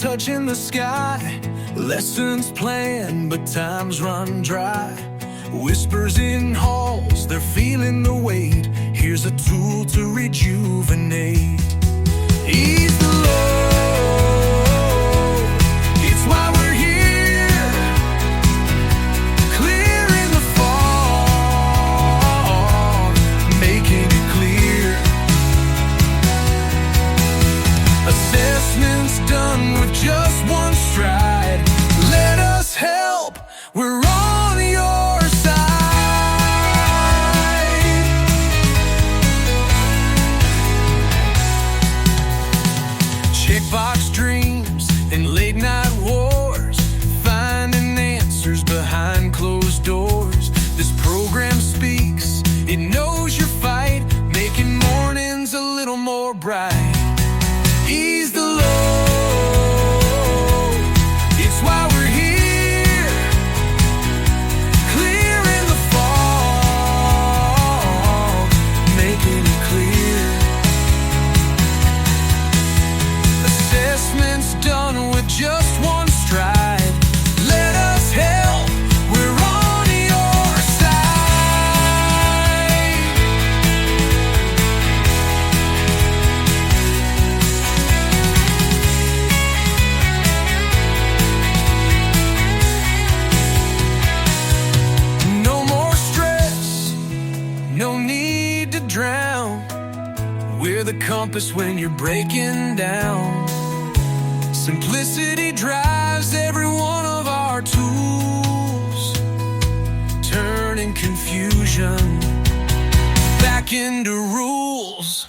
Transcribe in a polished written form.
touching the sky. Lessons planned, but time's run dry. Whispers in halls, they're feeling the weight. Here's a tool to rejuvenate. Ease the load, it's why we're here. Clearing the fog, making it clear. Assessments done with just one stride. Let us help, we're on your side. Checkbox dreams and late night wars, finding answers behind closed doors. This program speaks, it knows your fight, making mornings a little more bright. Ease the load, it's why we're here. Clearing the fog, making it clear. Assessments done with just one stride. Let us help, we're on your side. No more stress, no need to drown. We're the compass when you're breaking down. Simplicity drives every one of our tools, turning confusion back into rules.